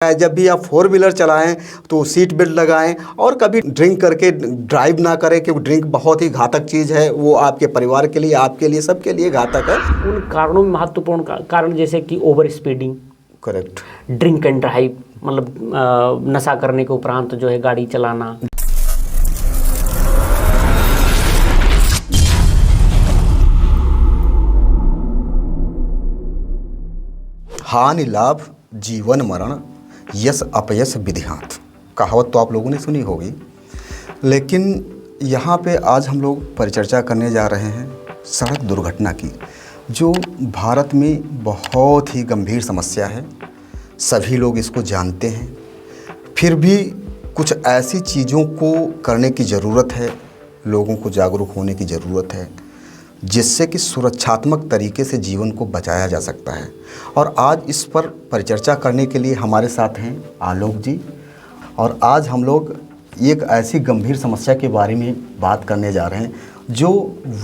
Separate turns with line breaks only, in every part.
जब भी आप फोर व्हीलर चलाएं तो सीट बेल्ट लगाएं और कभी ड्रिंक करके ड्राइव ना करें, क्योंकि ड्रिंक बहुत ही घातक चीज़ है। वो आपके परिवार के लिए, आपके लिए, सबके लिए घातक है।
उन कारणों में महत्वपूर्ण कारण जैसे कि over speeding,
correct,
drink and drive, मतलब नशा करने के उपरांत जो है गाड़ी चलाना।
हानि लाभ जीवन मरण, यश अपयश विधिहात, कहावत तो आप लोगों ने सुनी होगी। लेकिन यहाँ पे आज हम लोग परिचर्चा करने जा रहे हैं सड़क दुर्घटना की, जो भारत में बहुत ही गंभीर समस्या है। सभी लोग इसको जानते हैं, फिर भी कुछ ऐसी चीज़ों को करने की ज़रूरत है, लोगों को जागरूक होने की ज़रूरत है, जिससे कि सुरक्षात्मक तरीके से जीवन को बचाया जा सकता है। और आज इस पर परिचर्चा करने के लिए हमारे साथ हैं आलोक जी, और आज हम लोग एक ऐसी गंभीर समस्या के बारे में बात करने जा रहे हैं जो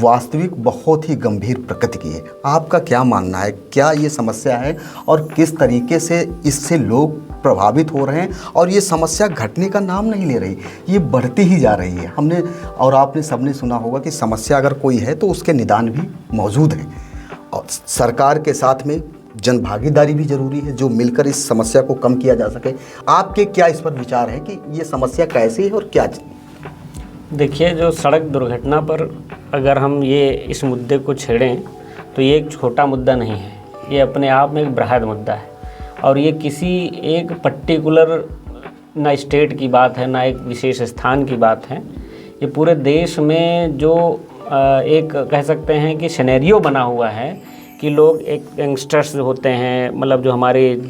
वास्तविक बहुत ही गंभीर प्रकृति की है। आपका क्या मानना है, क्या ये समस्या है और किस तरीके से इससे लोग प्रभावित हो रहे हैं? और ये समस्या घटने का नाम नहीं ले रही, ये बढ़ती ही जा रही है। हमने और आपने सबने सुना होगा कि समस्या अगर कोई है तो उसके निदान भी मौजूद है, और सरकार के साथ में जन भागीदारी भी जरूरी है, जो मिलकर इस समस्या को कम किया जा सके। आपके क्या इस पर विचार है कि ये समस्या कैसी है और क्या?
देखिए, जो सड़क दुर्घटना पर अगर हम इस मुद्दे को छेड़ें तो ये एक छोटा मुद्दा नहीं है, ये अपने आप में एक बृहद मुद्दा है। और ये किसी एक पर्टिकुलर ना स्टेट की बात है, ना एक विशेष स्थान की बात है। ये पूरे देश में जो एक कह सकते हैं कि सिनेरियो बना हुआ है कि लोग एक यंगस्टर्स होते हैं, मतलब जो हमारे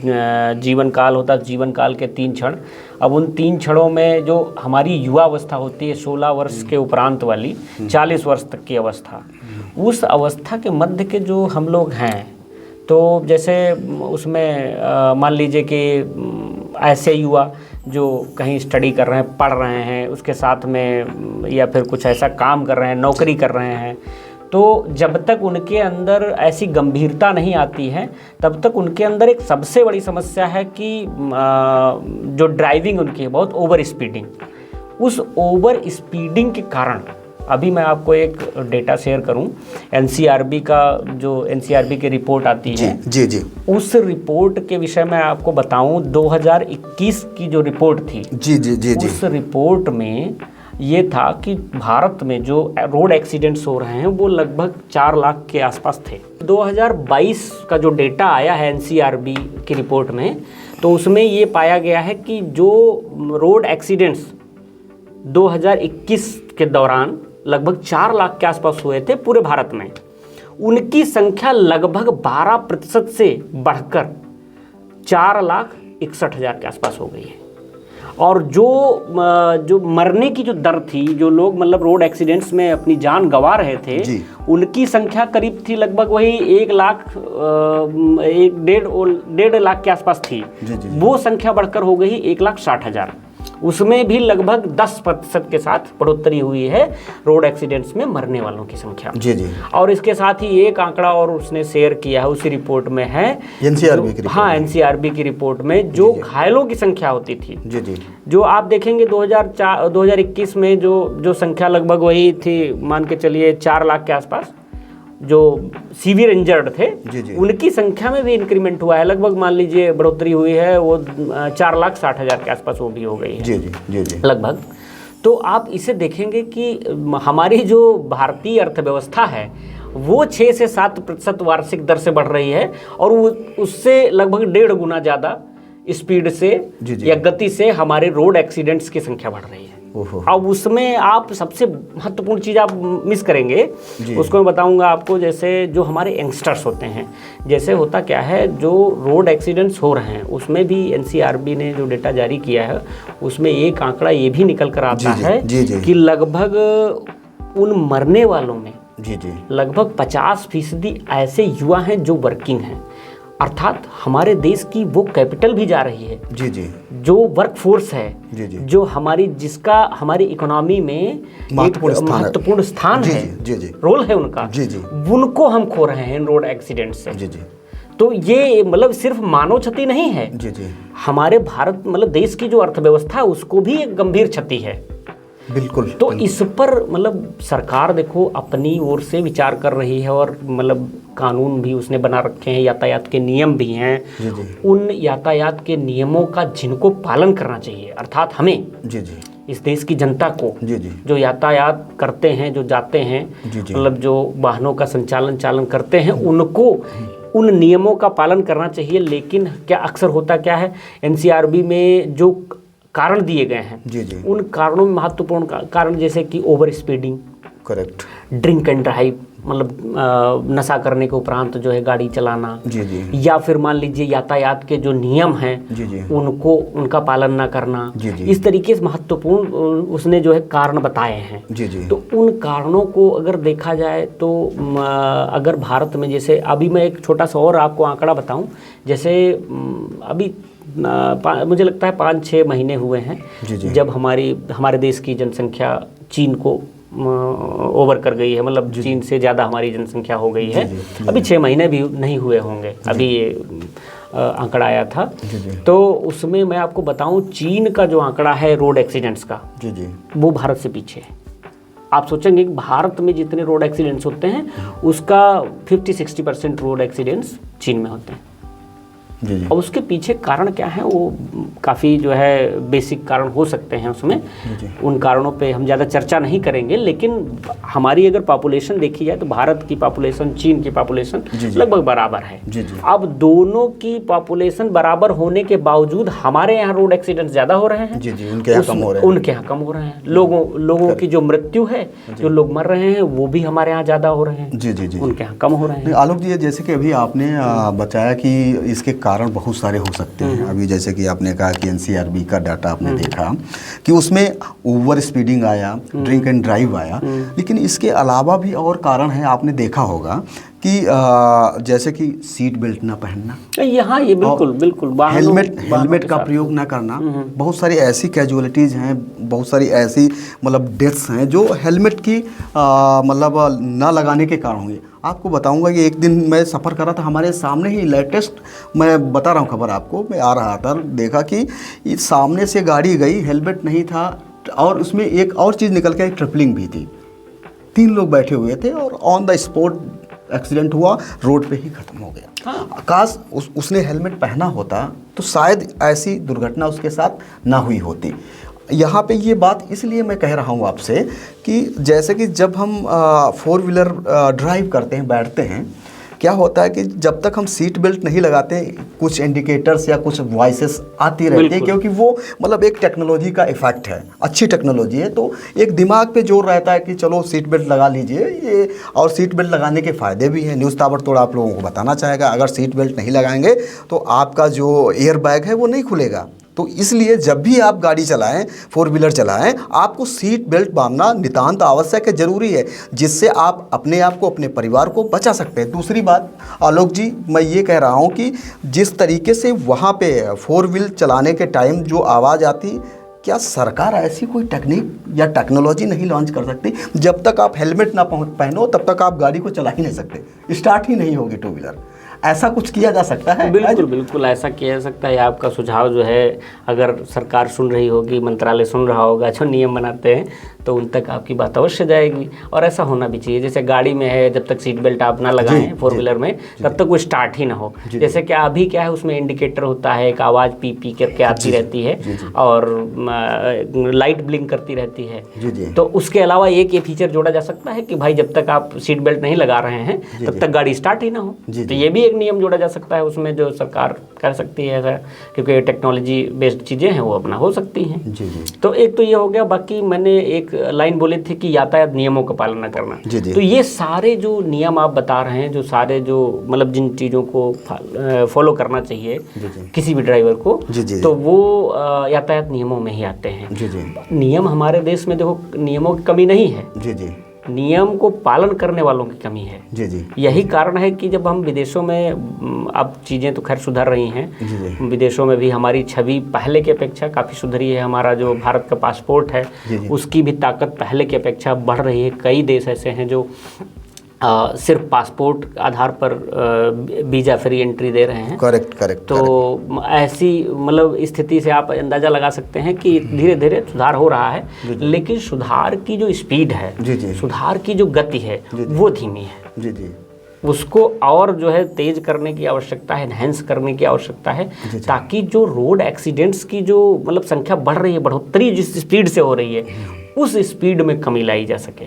जीवन काल होता है, जीवन काल के 3 क्षण। अब उन 3 क्षणों में जो हमारी युवा अवस्था होती है, 16 वर्ष के उपरांत वाली 40 वर्ष तक की अवस्था, उस अवस्था के मध्य के जो हम लोग हैं, तो जैसे उसमें मान लीजिए कि ऐसे युवा जो कहीं स्टडी कर रहे हैं, पढ़ रहे हैं, उसके साथ में या फिर कुछ ऐसा काम कर रहे हैं, नौकरी कर रहे हैं, तो जब तक उनके अंदर ऐसी गंभीरता नहीं आती है तब तक उनके अंदर एक सबसे बड़ी समस्या है कि जो ड्राइविंग उनकी है बहुत ओवर स्पीडिंग। उस ओवर स्पीडिंग के कारण अभी मैं आपको एक डेटा शेयर करूं, एनसीआरबी का जो एनसीआरबी की रिपोर्ट आती है,
जी,
उस रिपोर्ट के विषय में आपको बताऊं, 2021 की जो रिपोर्ट थी, जी, उस रिपोर्ट में ये था कि भारत में जो रोड एक्सीडेंट्स हो रहे हैं वो लगभग 4 लाख के आसपास थे। 2022 का जो डेटा आया है एनसीआरबी की रिपोर्ट में, तो उसमें ये पाया गया है कि जो रोड एक्सीडेंट्स 2021 के दौरान लगभग 4 लाख के आसपास हुए थे पूरे भारत में, उनकी संख्या लगभग 12% से बढ़कर 4,61,000 के आसपास हो गई है। और जो मरने की जो दर थी, जो लोग मतलब रोड एक्सीडेंट्स में अपनी जान गंवा रहे थे, उनकी संख्या करीब थी लगभग वही 1,1.5 लाख के आसपास थी। वो संख्या बढ़कर हो गई 1,60,000। उसमें भी लगभग 10% के साथ बढ़ोतरी हुई है रोड एक्सीडेंट्स में मरने वालों की संख्या। जी। और इसके साथ ही एक आंकड़ा और उसने शेयर किया है, उसी रिपोर्ट में है, एनसीआरबी की रिपोर्ट में जो घायलों की संख्या होती थी, जी, जो आप देखेंगे 2021 में जो संख्या लगभग वही थी, मान के चलिए 4 लाख के आसपास जो सीवियर इंजर्ड थे, जी, उनकी संख्या में भी इंक्रीमेंट हुआ है, लगभग मान लीजिए बढ़ोतरी हुई है, वो 4,60,000 के आसपास वो भी हो गई है, जी, लगभग। तो आप इसे देखेंगे कि हमारी जो भारतीय अर्थव्यवस्था है वो 6 से 7% वार्षिक दर से बढ़ रही है, और वो उससे लगभग 1.5 गुना ज़्यादा स्पीड से या गति से हमारे रोड एक्सीडेंट्स की संख्या बढ़ रही है। अब उसमें आप सबसे महत्वपूर्ण चीज़ आप मिस करेंगे, उसको मैं बताऊंगा आपको। जैसे जो हमारे यंगस्टर्स होते हैं, जैसे होता क्या है, जो रोड एक्सीडेंट्स हो रहे हैं उसमें भी एनसीआरबी ने जो डेटा जारी किया है उसमें एक आंकड़ा ये भी निकल कर आता है कि लगभग उन मरने वालों में लगभग 50% ऐसे युवा हैं जो वर्किंग हैं, अर्थात हमारे देश की वो कैपिटल भी जा रही है, जी, जो वर्क फोर्स है, जी, जो जिसका हमारी इकोनॉमी में महत्वपूर्ण स्थान है, जी, रोल है उनका, जी, उनको हम खो रहे हैं रोड एक्सीडेंट से, जी। तो ये मतलब सिर्फ मानव क्षति नहीं है,
जी जी,
हमारे भारत मतलब देश की जो अर्थव्यवस्था है उसको भी एक गंभीर क्षति है।
बिल्कुल।
तो इस पर मतलब सरकार देखो अपनी ओर से विचार कर रही है और मतलब कानून भी उसने बना रखे हैं, यातायात के नियम भी हैं।
जी जी,
उन यातायात के नियमों का जिनको पालन करना चाहिए, अर्थात हमें,
जी जी,
इस देश की जनता को,
जी जी,
जो यातायात करते हैं, जो जाते हैं,
जी जी,
मतलब जो वाहनों का चालन करते हैं, उनको उन नियमों का पालन करना चाहिए। लेकिन क्या अक्सर होता क्या है, एनसीआरबी में जो कारण दिए गए हैं,
जी जी,
उन कारणों में महत्वपूर्ण कारण जैसे कि over speeding,
correct,
drink and drive, मतलब नशा करने के उपरांत जो है गाड़ी चलाना,
जी जी,
या फिर मान लीजिए यातायात के जो नियम हैं
जी जी,
उनका पालन ना करना,
जी जी,
इस तरीके से महत्वपूर्ण उसने जो है कारण बताए हैं।
जी जी,
तो उन कारणों को अगर देखा जाए तो अगर भारत में जैसे अभी मैं एक छोटा सा और आपको आंकड़ा बताऊं, जैसे अभी मुझे लगता है 5-6 महीने हुए हैं
जी जी,
जब हमारे देश की जनसंख्या चीन को ओवर कर गई है, मतलब चीन से ज़्यादा हमारी जनसंख्या हो गई है। अभी 6 महीने भी नहीं हुए होंगे, अभी ये आंकड़ा आया था। तो उसमें मैं आपको बताऊं, चीन का जो आंकड़ा है रोड एक्सीडेंट्स का, जी जी, वो भारत से पीछे है। आप सोचेंगे कि भारत में जितने रोड एक्सीडेंट्स होते हैं उसका 50-60% रोड एक्सीडेंट्स चीन में होते हैं। जी जी। और उसके पीछे कारण क्या है, वो काफ़ी जो है बेसिक कारण हो सकते हैं उसमें, उन कारणों पे हम ज़्यादा चर्चा नहीं करेंगे। लेकिन हमारी अगर पॉपुलेशन देखी जाए तो भारत की पॉपुलेशन चीन की पॉपुलेशन लगभग बराबर है। जी जी। अब दोनों की पॉपुलेशन बराबर होने के बावजूद हमारे यहाँ रोड एक्सीडेंट ज़्यादा हो रहे हैं। जी जी, उनके यहाँ कम हो रहे हैं। उनके यहाँ कम हो रहे हैं। लोगों की जो मृत्यु है, जो लोग मर रहे हैं, वो भी हमारे यहाँ ज़्यादा हो रहे हैं। जी जी जी, उनके यहाँ कम हो रहे हैं।
आलोक जी, जैसे कि अभी आपने बताया कि इसके कारण बहुत सारे हो सकते हैं। अभी जैसे कि आपने कहा कि एनसीआरबी का डाटा आपने देखा कि उसमें ओवर स्पीडिंग आया, ड्रिंक एंड ड्राइव आया, लेकिन इसके अलावा भी और कारण है। आपने देखा होगा कि जैसे कि सीट बेल्ट ना पहनना,
यहाँ ये बिल्कुल
हेलमेट का प्रयोग ना करना, बहुत सारी ऐसी कैजुअलिटीज़ हैं, बहुत सारी ऐसी मतलब डेथ्स हैं जो हेलमेट की मतलब ना लगाने के कारण हुई। आपको बताऊंगा कि एक दिन मैं सफ़र कर रहा था, हमारे सामने ही लेटेस्ट, मैं बता रहा हूँ खबर आपको, मैं आ रहा था, देखा कि सामने से गाड़ी गई, हेलमेट नहीं था और उसमें एक और चीज़ निकल के आई, ट्रिपलिंग भी थी। 3 लोग बैठे हुए थे और ऑन द स्पॉट एक्सीडेंट हुआ, रोड पे ही ख़त्म हो गया। हाँ। काश उसने हेलमेट पहना होता तो शायद ऐसी दुर्घटना उसके साथ ना हुई होती। यहाँ पे ये बात इसलिए मैं कह रहा हूँ आपसे कि जैसे कि जब हम 4 व्हीलर ड्राइव करते हैं, बैठते हैं, क्या होता है कि जब तक हम सीट बेल्ट नहीं लगाते कुछ इंडिकेटर्स या कुछ वॉइसेस आती रहती है, क्योंकि वो मतलब एक टेक्नोलॉजी का इफेक्ट है, अच्छी टेक्नोलॉजी है, तो एक दिमाग पे जोर रहता है कि चलो सीट बेल्ट लगा लीजिए ये। और सीट बेल्ट लगाने के फ़ायदे भी हैं, न्यूज़ ताबड़तोड़ आप लोगों को बताना चाहेगा। अगर सीट बेल्ट नहीं लगाएंगे तो आपका जो एयर बैग है वो नहीं खुलेगा। तो इसलिए जब भी आप गाड़ी चलाएं, 4 व्हीलर चलाएं, आपको सीट बेल्ट बांधना नितांत आवश्यक है, ज़रूरी है, जिससे आप अपने आप को, अपने परिवार को बचा सकते हैं। दूसरी बात आलोक जी, मैं ये कह रहा हूं कि जिस तरीके से वहाँ पे 4 व्हील चलाने के टाइम जो आवाज़ आती, क्या सरकार ऐसी कोई टेक्निक या टेक्नोलॉजी नहीं लॉन्च कर सकती? जब तक आप हेलमेट ना पहनो तब तक आप गाड़ी को चला ही नहीं सकते, स्टार्ट ही नहीं होगी 2 व्हीलर। ऐसा कुछ किया जा सकता है?
बिल्कुल ऐसा किया जा सकता है। आपका सुझाव जो है, अगर सरकार सुन रही होगी, मंत्रालय सुन रहा होगा, जो नियम बनाते हैं, तो उन तक आपकी बात अवश्य जाएगी। और ऐसा होना भी चाहिए। जैसे गाड़ी में है, जब तक सीट बेल्ट आप ना लगाएं 4 व्हीलर में, तब तक वो स्टार्ट ही ना हो। जैसे कि अभी क्या है, उसमें इंडिकेटर होता है, एक आवाज़ पी पी करके आती रहती है और लाइट ब्लिंक करती रहती है। तो उसके अलावा एक ये फीचर जोड़ा जा सकता है कि भाई जब तक आप सीट बेल्ट नहीं लगा रहे हैं तब तक गाड़ी स्टार्ट ही ना हो। तो ये भी एक नियम जोड़ा जा सकता है उसमें, जो सरकार कर सकती है ऐसा, क्योंकि टेक्नोलॉजी बेस्ड चीज़ें हैं वो अपना हो सकती हैं। तो एक तो ये हो गया। बाकी मैंने एक लाइन बोली थी कि यातायात नियमों का पालन न करना। तो ये सारे जो नियम आप बता रहे हैं, जो सारे जो मतलब जिन चीज़ों को फॉलो करना चाहिए किसी भी ड्राइवर को, तो वो यातायात नियमों में ही आते हैं। नियम हमारे देश में देखो, नियमों की कमी नहीं है, नियम को पालन करने वालों की कमी है। यही कारण है कि जब हम विदेशों में, अब चीज़ें तो खैर सुधर रही हैं, विदेशों में भी हमारी छवि पहले की अपेक्षा काफ़ी सुधरी है। हमारा जो भारत का पासपोर्ट है उसकी भी ताकत पहले की अपेक्षा बढ़ रही है। कई देश ऐसे हैं जो सिर्फ पासपोर्ट आधार पर वीज़ा फ्री एंट्री दे रहे हैं।
करेक्ट।
तो ऐसी मतलब स्थिति से आप अंदाज़ा लगा सकते हैं कि धीरे धीरे सुधार हो रहा है, लेकिन सुधार की जो स्पीड है, सुधार की जो गति है, वो धीमी है। जी। उसको और जो है तेज करने की आवश्यकता है, एनहेंस करने की आवश्यकता है, ताकि जो रोड एक्सीडेंट्स की जो मतलब संख्या बढ़ रही है, बढ़ोतरी जिस स्पीड से हो रही है, उस स्पीड में कमी लाई जा सके।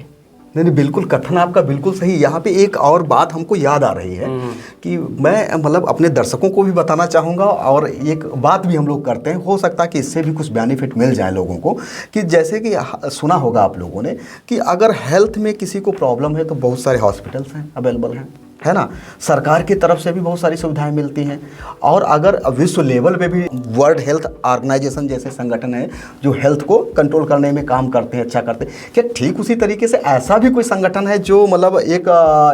नहीं, बिल्कुल, कथन आपका बिल्कुल सही। यहाँ पे एक और बात हमको याद आ रही है कि मैं मतलब अपने दर्शकों को भी बताना चाहूँगा, और एक बात भी हम लोग करते हैं, हो सकता है कि इससे भी कुछ बेनिफिट मिल जाए लोगों को, कि जैसे कि सुना होगा आप लोगों ने कि अगर हेल्थ में किसी को प्रॉब्लम है तो बहुत सारे हॉस्पिटल्स हैं, अवेलेबल हैं, है ना। सरकार की तरफ से भी बहुत सारी सुविधाएं मिलती हैं, और अगर विश्व लेवल पे भी वर्ल्ड हेल्थ ऑर्गेनाइजेशन जैसे संगठन है जो हेल्थ को कंट्रोल करने में काम करते हैं, अच्छा करते हैं, क्या ठीक उसी तरीके से ऐसा भी कोई संगठन है जो मतलब एक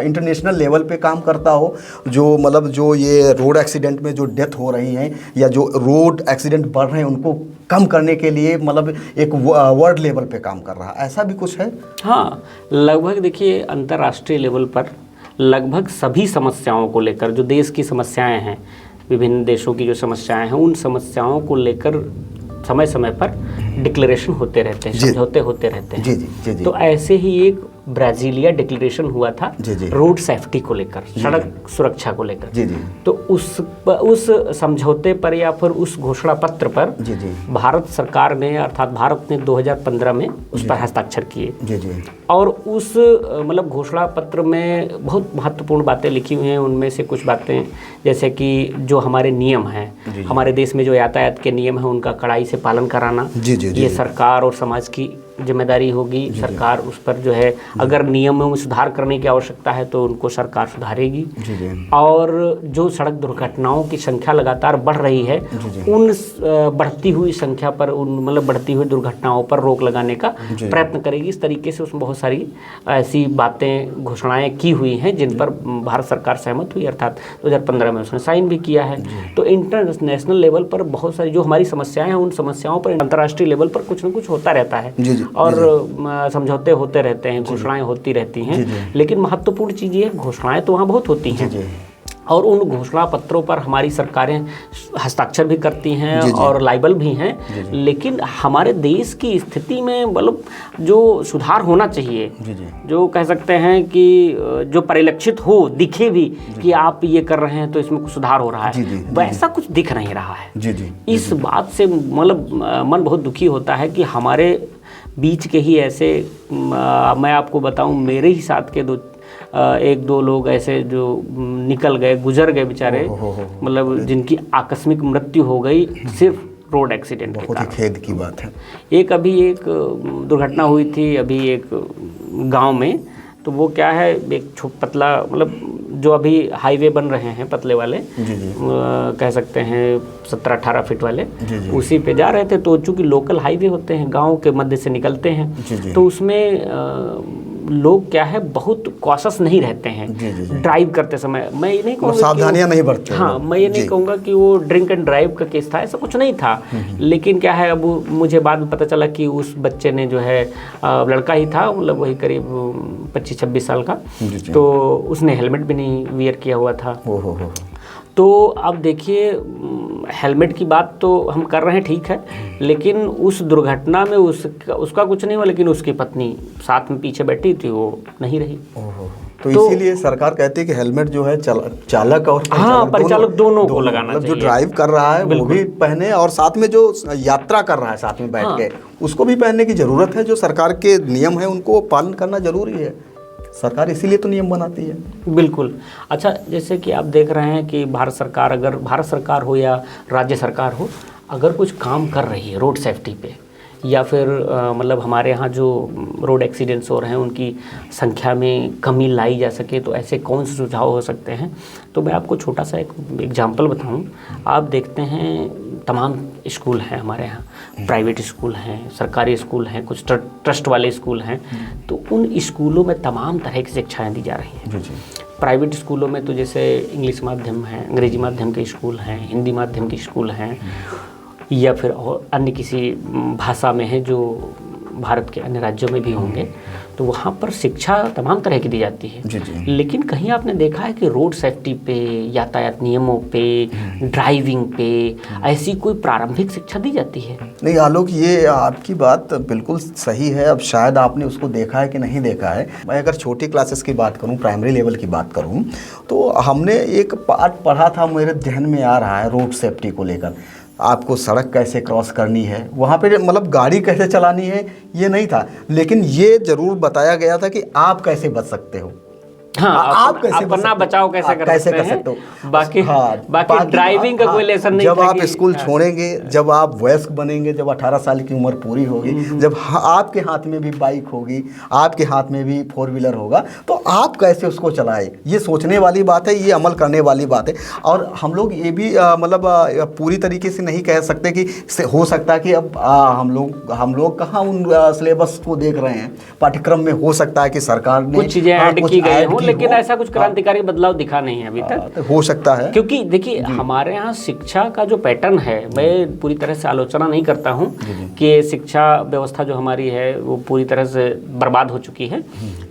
इंटरनेशनल लेवल पे काम करता हो, जो मतलब जो ये रोड एक्सीडेंट में जो डेथ हो रही हैं या जो रोड एक्सीडेंट बढ़ रहे हैं उनको कम करने के लिए मतलब एक वर्ल्ड लेवल पे काम कर रहा है, ऐसा भी कुछ है?
हाँ, लगभग देखिए अंतर्राष्ट्रीय लेवल पर लगभग सभी समस्याओं को लेकर, जो देश की समस्याएं हैं, विभिन्न देशों की जो समस्याएं हैं, उन समस्याओं को लेकर समय समय पर डिक्लेरेशन होते रहते हैं, समझौते होते रहते हैं। जी। तो ऐसे ही एक ब्राज़ीलिया डिक्लेरेशन हुआ था रोड सेफ्टी को लेकर, सड़क सुरक्षा को लेकर। तो उस समझौते पर या फिर उस घोषणा पत्र पर भारत सरकार ने, अर्थात भारत ने 2015 में उस पर हस्ताक्षर किए। और उस मतलब घोषणा पत्र में बहुत महत्वपूर्ण बातें लिखी हुई हैं। उनमें से कुछ बातें जैसे कि जो हमारे नियम हैं, हमारे देश में जो यातायात के नियम हैं, उनका कड़ाई से पालन कराना, ये सरकार और समाज की जिम्मेदारी होगी। सरकार उस पर जो है, अगर नियमों में सुधार करने की आवश्यकता है तो उनको सरकार सुधारेगी। और जो सड़क दुर्घटनाओं की संख्या लगातार बढ़ रही है, उन बढ़ती हुई संख्या पर, उन मतलब बढ़ती हुई दुर्घटनाओं पर रोक लगाने का प्रयत्न करेगी। इस तरीके से उसमें बहुत सारी ऐसी बातें, घोषणाएं की हुई हैं जिन पर भारत सरकार सहमत हुई, अर्थात 2015 में उसने साइन भी किया है। तो इंटरनेशनल लेवल पर बहुत सारी जो हमारी समस्याएं हैं, उन समस्याओं पर अंतर्राष्ट्रीय लेवल पर कुछ न कुछ होता रहता है और समझौते होते रहते हैं, घोषणाएं होती रहती हैं। लेकिन महत्वपूर्ण चीज़ ये, घोषणाएं तो वहाँ बहुत होती हैं और उन घोषणा पत्रों पर हमारी सरकारें हस्ताक्षर भी करती हैं और लाइबल भी हैं। लेकिन हमारे देश की स्थिति में मतलब जो सुधार होना चाहिए, जो कह सकते हैं कि जो परिलक्षित हो, दिखे भी कि आप ये कर रहे हैं तो इसमें कुछ सुधार हो रहा है, वैसा कुछ दिख नहीं रहा है। इस बात से मतलब मन बहुत दुखी होता है कि हमारे बीच के ही ऐसे, मैं आपको बताऊं, मेरे ही साथ के एक दो लोग ऐसे जो निकल गए, गुजर गए बेचारे, मतलब जिनकी आकस्मिक मृत्यु हो गई सिर्फ रोड एक्सीडेंट के कारण।
बहुत ही खेद की बात है।
अभी एक दुर्घटना हुई थी अभी एक गांव में, तो वो क्या है, एक पतला मतलब जो अभी हाईवे बन रहे हैं पतले वाले, कह सकते हैं 17-18 फीट वाले, उसी पे जा रहे थे। तो चूंकि लोकल हाईवे होते हैं, गांव के मध्य से निकलते हैं, तो उसमें लोग क्या है बहुत कॉशस नहीं रहते हैं ड्राइव करते समय। मैं ये नहीं कहूँगा,
सावधानियां नहीं बरतते।
हाँ, मैं ये नहीं कहूँगा कि वो ड्रिंक एंड ड्राइव का केस था, ऐसा कुछ नहीं था। लेकिन क्या है, अब मुझे बाद में पता चला कि उस बच्चे ने जो है, लड़का ही था, मतलब वही करीब 25-26 साल का, तो उसने हेलमेट भी नहीं वियर किया हुआ था। तो अब देखिए, हेलमेट की बात तो हम कर रहे हैं, ठीक है, लेकिन उस दुर्घटना में उसका कुछ नहीं हुआ, लेकिन उसकी पत्नी साथ में पीछे बैठी थी, वो नहीं रही।
तो इसीलिए सरकार कहती है कि हेलमेट जो है चालक और
परिचालक दोनों को लगाना चाहिए।
जो ड्राइव कर रहा है वो भी पहने, और साथ में जो यात्रा कर रहा है साथ में बैठ के, उसको भी पहनने की ज़रूरत है। जो सरकार के नियम है उनको पालन करना जरूरी है, सरकार इसीलिए तो नियम बनाती है। बिल्कुल।
अच्छा, जैसे कि आप देख रहे हैं कि भारत सरकार, अगर भारत सरकार हो या राज्य सरकार हो, अगर कुछ काम कर रही है रोड सेफ्टी पे, या फिर मतलब हमारे यहाँ जो रोड एक्सीडेंट्स हो रहे हैं उनकी संख्या में कमी लाई जा सके, तो ऐसे कौन से सुझाव हो सकते हैं? तो मैं आपको छोटा सा एक एग्जांपल बताऊं। आप देखते हैं तमाम स्कूल हैं हमारे यहाँ, प्राइवेट स्कूल हैं, सरकारी स्कूल हैं, कुछ ट्रस्ट वाले स्कूल हैं, तो उन स्कूलों में तमाम तरह की शिक्षाएँ दी जा रही हैं। प्राइवेट स्कूलों में तो जैसे इंग्लिश माध्यम है, अंग्रेजी माध्यम के स्कूल हैं, हिंदी माध्यम के स्कूल हैं, या फिर और अन्य किसी भाषा में है जो भारत के अन्य राज्यों में भी होंगे, तो वहाँ पर शिक्षा तमाम तरह की दी जाती है।
जी जी।
लेकिन कहीं आपने देखा है कि रोड सेफ्टी पे, यातायात नियमों पे, ड्राइविंग पे ऐसी कोई प्रारंभिक शिक्षा दी जाती है?
नहीं आलोक, ये आपकी बात बिल्कुल सही है। अब शायद आपने उसको देखा है कि नहीं देखा है। मैं अगर छोटी क्लासेस की बात करूं, प्राइमरी लेवल की बात करूं, तो हमने एक पार्ट पढ़ा था, मेरे ध्यान में आ रहा है, रोड सेफ्टी को लेकर। आपको सड़क कैसे क्रॉस करनी है, वहाँ पे मतलब गाड़ी कैसे चलानी है, ये नहीं था, लेकिन ये ज़रूर बताया गया था कि आप कैसे बच सकते हो।
हाँ,
आप कैसे
अपना बचाव कैसे कर सकते हो। बाकी ड्राइविंग का कोई लेसन नहीं
जब
था
आप स्कूल छोड़ेंगे, जब आप वयस्क बनेंगे, जब 18 साल की उम्र पूरी होगी, जब आपके हाथ में भी बाइक होगी, आपके हाथ में भी 4 व्हीलर होगा, तो आप कैसे उसको चलाएं, ये सोचने वाली बात है, ये अमल करने वाली बात है। और हम लोग ये भी मतलब पूरी तरीके से नहीं कह सकते कि हो सकता है कि अब हम लोग कहाँ उन सिलेबस को देख रहे हैं, पाठ्यक्रम में हो सकता है कि सरकार ने
कुछ चीज़ें ऐड की गई हो, लेकिन ऐसा कुछ क्रांतिकारी बदलाव दिखा नहीं है अभी तक।
हो सकता है,
क्योंकि देखिए हमारे यहाँ शिक्षा का जो पैटर्न है, मैं पूरी तरह से आलोचना नहीं करता हूँ कि शिक्षा व्यवस्था जो हमारी है वो पूरी तरह से बर्बाद हो चुकी है,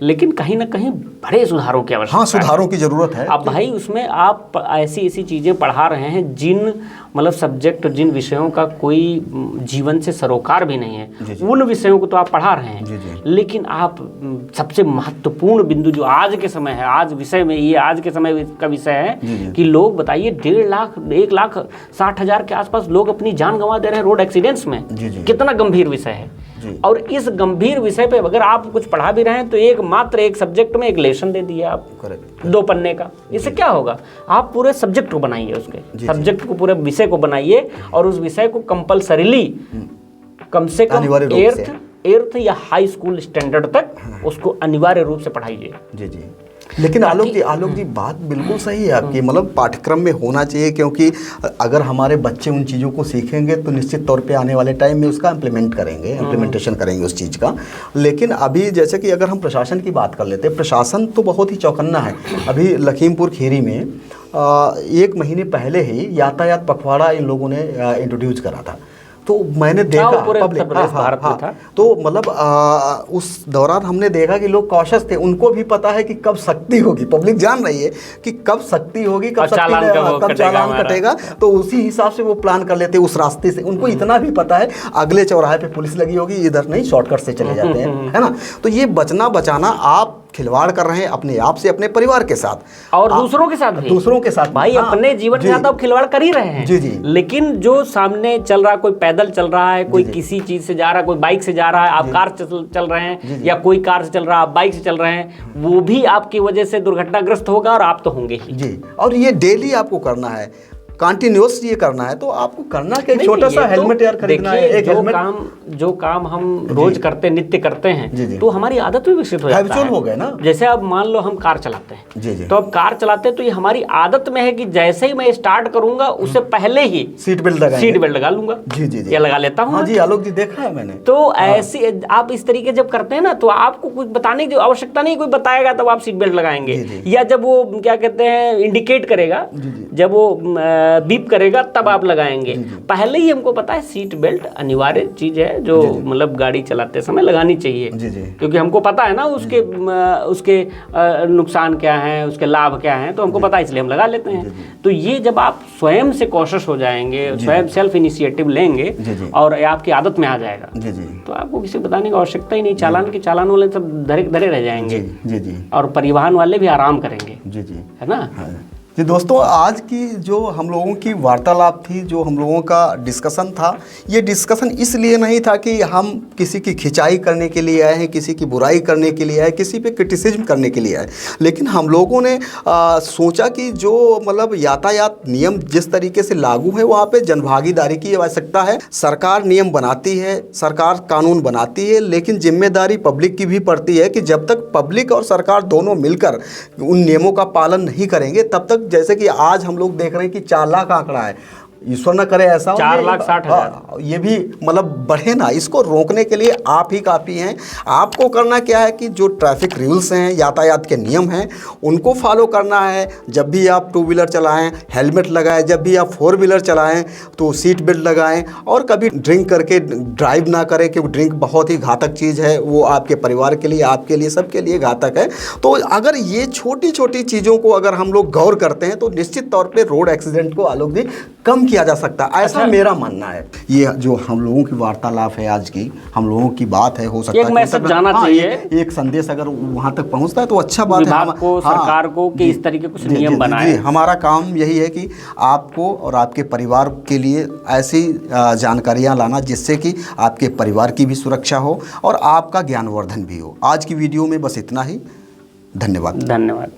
लेकिन कहीं ना कहीं बड़े सुधारों की आवश्यकता है।
हाँ, सुधारों की जरूरत है।
अब भाई उसमें आप ऐसी ऐसी चीज़ें पढ़ा रहे हैं जिन मतलब सब्जेक्ट, जिन विषयों का कोई जीवन से सरोकार भी नहीं है, उन विषयों को तो आप पढ़ा रहे हैं, लेकिन आप सबसे महत्वपूर्ण बिंदु जो आज के समय है, आज विषय में, ये आज के समय का विषय है कि लोग बताइए 1.5 लाख 1,60,000 के आसपास लोग अपनी जान गंवा दे रहे हैं रोड एक्सीडेंट्स में। कितना गंभीर विषय है। और इस गंभीर विषय पे अगर आप कुछ पढ़ा भी रहे हैं तो मात्र एक सब्जेक्ट में एक लेसन दे दिया आप, 2 पन्ने का। इससे क्या होगा? आप पूरे सब्जेक्ट को बनाइए, उसके सब्जेक्ट को, पूरे विषय को बनाइए, और उस विषय को कंपलसरीली कम से कम 8th या हाई स्कूल स्टैंडर्ड तक उसको अनिवार्य रूप से पढ़ाइए।
जी जी। लेकिन आलोक जी बात बिल्कुल सही है आपकी, मतलब पाठ्यक्रम में होना चाहिए, क्योंकि अगर हमारे बच्चे उन चीज़ों को सीखेंगे तो निश्चित तौर पे आने वाले टाइम में उसका इम्प्लीमेंटेशन करेंगे उस चीज़ का। लेकिन अभी जैसे कि अगर हम प्रशासन की बात कर लेते हैं, प्रशासन तो बहुत ही चौकन्ना है। अभी लखीमपुर खीरी में 1 महीने पहले ही यातायात पखवाड़ा इन लोगों ने इंट्रोड्यूस करा था, तो मैंने देखा पब्लिक तो मतलब उस दौरान हमने देखा कि लोग कॉशियस थे, उनको भी पता है कि कब सख्ती होगी, पब्लिक जान रही है कि कब सख्ती होगी, कब चालान कटेगा, तो उसी हिसाब से वो प्लान कर लेते उस रास्ते से। उनको इतना भी पता है अगले चौराहे पे पुलिस लगी होगी, इधर नहीं, शॉर्टकट से चले जाते हैं, है ना। तो ये बचना बचाना, आप खिलवाड़ कर रहे हैं अपने आप से, अपने परिवार के साथ
और दूसरों के साथ भाई अपने जीवन के साथ आप खिलवाड़ कर ही रहे हैं।
जी जी।
लेकिन जो सामने चल रहा, कोई पैदल चल रहा है, कोई किसी चीज से जा रहा है, कोई बाइक से जा रहा है, आप कार चल रहे हैं, या कोई कार से चल रहा है, आप बाइक से चल रहे हैं, वो भी आपकी वजह से दुर्घटनाग्रस्त होगा, और आप तो होंगे ही।
जी, और ये डेली आपको करना है, कंटिन्यूस ये करना है, तो आपको करना क्या, छोटा सा हेलमेट यार खरीदना है, एक
जो काम हम रोज करते, नित्य करते हैं, तो हमारी आदत भी विकसित हो जाता है।
हो गए ना।
जैसे अब मान लो हम कार चलाते हैं, तो अब कार चलाते हैं तो ये हमारी आदत में है कि जैसे ही मैं स्टार्ट करूंगा उससे पहले ही सीट बेल्ट लगा लूंगा। जी, या लगा लेता हूँ।
जी आलोक जी, देखा है मैंने।
तो ऐसे आप इस तरीके जब करते हैं ना, तो आपको कुछ बताने की आवश्यकता नहीं, कोई बताएगा तब आप सीट बेल्ट लगाएंगे, या जब वो क्या कहते हैं इंडिकेट करेगा, जब वो बीप करेगा तब आप लगाएंगे। पहले ही हमको पता है सीट बेल्ट अनिवार्य चीज है, जो मतलब गाड़ी चलाते समय लगानी चाहिए, क्योंकि हमको पता है ना उसके नुकसान क्या है, उसके लाभ क्या हैं, तो हमको पता है, इसलिए हम लगा लेते हैं। तो ये जब आप स्वयं से कॉशियस हो जाएंगे, स्वयं सेल्फ इनिशिएटिव लेंगे और आपकी आदत में आ जाएगा, तो आपको किसी को बताने की आवश्यकता ही नहीं। चालान वाले सब धरे रह जाएंगे, और परिवहन वाले भी आराम करेंगे, है ना।
जी दोस्तों, आज की जो हम लोगों की वार्तालाप थी, जो हम लोगों का डिस्कशन था, ये डिस्कशन इसलिए नहीं था कि हम किसी की खिंचाई करने के लिए आए हैं, किसी की बुराई करने के लिए आए, किसी पे क्रिटिसिज्म करने के लिए आए, लेकिन हम लोगों ने सोचा कि जो मतलब यातायात नियम जिस तरीके से लागू है, वहाँ पे जनभागीदारी की आवश्यकता है। सरकार नियम बनाती है, सरकार कानून बनाती है, लेकिन जिम्मेदारी पब्लिक की भी पड़ती है कि जब तक पब्लिक और सरकार दोनों मिलकर उन नियमों का पालन नहीं करेंगे, तब तक, जैसे कि आज हम लोग देख रहे हैं कि 4 लाख आंकड़ा है, ईश्वर न करे ऐसा हो,
4,60,000
ये भी मतलब बढ़े ना। इसको रोकने के लिए आप ही काफ़ी हैं। आपको करना क्या है कि जो ट्रैफिक रूल्स हैं, यातायात के नियम हैं, उनको फॉलो करना है। जब भी आप 2 व्हीलर चलाएं हेलमेट लगाएं, जब भी आप 4 व्हीलर चलाएं तो सीट बेल्ट लगाएं, और कभी ड्रिंक करके ड्राइव ना करें, क्योंकि ड्रिंक बहुत ही घातक चीज़ है। वो आपके परिवार के लिए, आपके लिए, सबके लिए घातक है। तो अगर ये छोटी छोटी चीज़ों को अगर हम लोग गौर करते हैं तो निश्चित तौर पे रोड एक्सीडेंट को आलोक जी कम किया जा सकता है, ऐसा मेरा मानना है। ये जो हम लोगों की वार्तालाप है आज की, हम लोगों की बात है, हो सकता है
एक मैसेज जाना चाहिए,
एक संदेश अगर वहाँ तक पहुँचता है तो अच्छा बात है।
विभाग को, सरकार को कि इस तरीके कुछ नियम बनाए।
हमारा काम यही है कि आपको और आपके परिवार के लिए ऐसी जानकारियाँ लाना जिससे कि आपके परिवार की भी सुरक्षा हो और आपका ज्ञानवर्धन भी हो। आज की वीडियो में बस इतना ही। धन्यवाद।
धन्यवाद।